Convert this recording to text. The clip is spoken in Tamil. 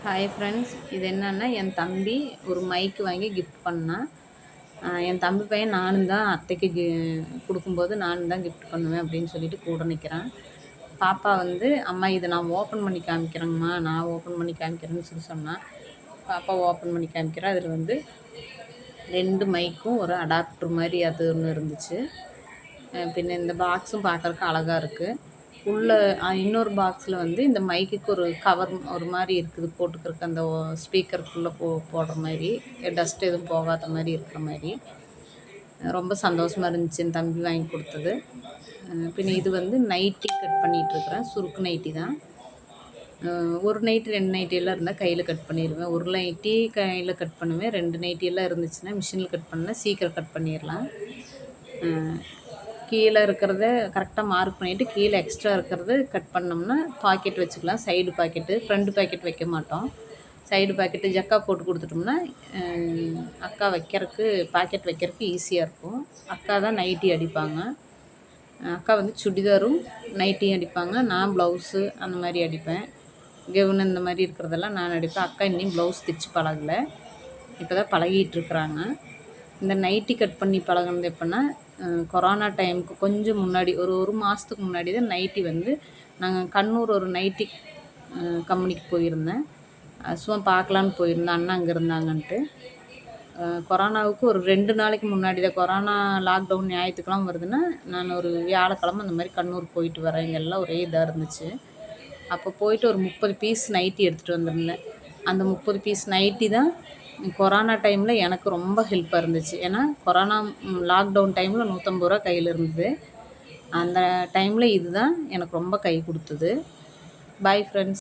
ஹாய் ஃப்ரெண்ட்ஸ், இது என்னென்னா என் தம்பி ஒரு மைக்கு வாங்கி கிஃப்ட் பண்ணான். என் தம்பி பையன் நானும் தான் அத்தைக்கு கொடுக்கும்போது நானும் தான் கிஃப்ட் பண்ணுவேன் அப்படின்னு சொல்லிட்டு கூட நிற்கிறான். பாப்பா வந்து அம்மா இதை நான் ஓப்பன் பண்ணி காமிக்கிறேங்கம்மா, நான் ஓப்பன் பண்ணி காமிக்கிறேன்னு சொல்லி சொன்னான். பாப்பா ஓப்பன் பண்ணி காமிக்கிறேன். அதில் வந்து 2 மைக்கும் ஒரு அடாப்டர் மாதிரி அது ஒன்று இருந்துச்சு. பின்ன இந்த பாக்ஸும் பார்க்குறக்கு அழகாக இருக்குது. உள்ள இன்னொரு பாக்ஸில் வந்து இந்த மைக்குக்கு ஒரு கவர் ஒரு மாதிரி இருக்குது போட்டுக்கிறதுக்கு, அந்த ஸ்பீக்கருக்குள்ளே போடுற மாதிரி, டஸ்ட் எதுவும் போகாத மாதிரி இருக்கிற மாதிரி. ரொம்ப சந்தோஷமாக இருந்துச்சு என் தம்பி வாங்கி கொடுத்தது. பின்ன இது வந்து நைட்டி கட் பண்ணிகிட்ருக்குறேன். சுருக்கு நைட்டி தான். ஒரு நைட்டி 2 நைட்டியெல்லாம் இருந்தால் கையில் கட் பண்ணிடுவேன். ஒரு நைட்டி கையில் கட் பண்ணுவேன். 2 நைட்டியெல்லாம் இருந்துச்சுன்னா மிஷினில் கட் பண்ணால் சீக்கிரம் கட் பண்ணிடலாம். கீழே இருக்கிறத கரெக்டாக மார்க் பண்ணிவிட்டு கீழே எக்ஸ்ட்ரா இருக்கிறது கட் பண்ணோம்னா பாக்கெட் வச்சுக்கலாம். சைடு பாக்கெட்டு, ஃப்ரண்ட் பாக்கெட் வைக்க மாட்டோம். சைடு பாக்கெட்டு ஜக்கா போட்டு கொடுத்துட்டோம்னா அக்கா வைக்கிறதுக்கு, பாக்கெட் வைக்கிறதுக்கு ஈஸியாக இருக்கும். அக்கா தான் நைட்டி அடிப்பாங்க. அக்கா வந்து சுடிதாரும் நைட்டியும் அடிப்பாங்க. நான் ப்ளவுஸு அந்த மாதிரி அடிப்பேன். கெவுன் இந்த மாதிரி இருக்கிறதெல்லாம் நான் அடிப்பேன். அக்கா இன்னும் ப்ளவுஸ் தைச்சு பழகலை, இப்போ தான் பழகிட்டுருக்குறாங்க. இந்த நைட்டி கட் பண்ணி பழகினது எப்போன்னா, கொரோனா டைமுக்கு கொஞ்சம் முன்னாடி, ஒரு மாதத்துக்கு முன்னாடி தான் நைட்டி வந்து நாங்கள் கண்ணூர் ஒரு நைட்டி கம்பெனிக்கு போயிருந்தேன். சும்மா பார்க்கலான்னு போயிருந்தேன், அண்ணா அங்கே இருந்தாங்கன்ட்டு. கொரோனாவுக்கு ஒரு 2 நாளைக்கு முன்னாடி தான், கொரோனா லாக்டவுன் ஞாயிற்றுக்கிழமை வருதுன்னா நான் ஒரு வியாழக்கிழமை அந்த மாதிரி கண்ணூர் போயிட்டு வரேன். இங்கெல்லாம் ஒரே இதாக இருந்துச்சு. அப்போ போயிட்டு ஒரு 30 பீஸ் நைட்டி எடுத்துகிட்டு வந்திருந்தேன். அந்த 30 பீஸ் நைட்டி தான் கொரோனா டைமில் எனக்கு ரொம்ப ஹெல்ப்பாக இருந்துச்சு. ஏன்னா கொரோனா லாக்டவுன் டைமில் 150 ரூபா கையில் இருந்தது. அந்த டைமில் இது தான் எனக்கு ரொம்ப கை கொடுத்தது. Bye friends.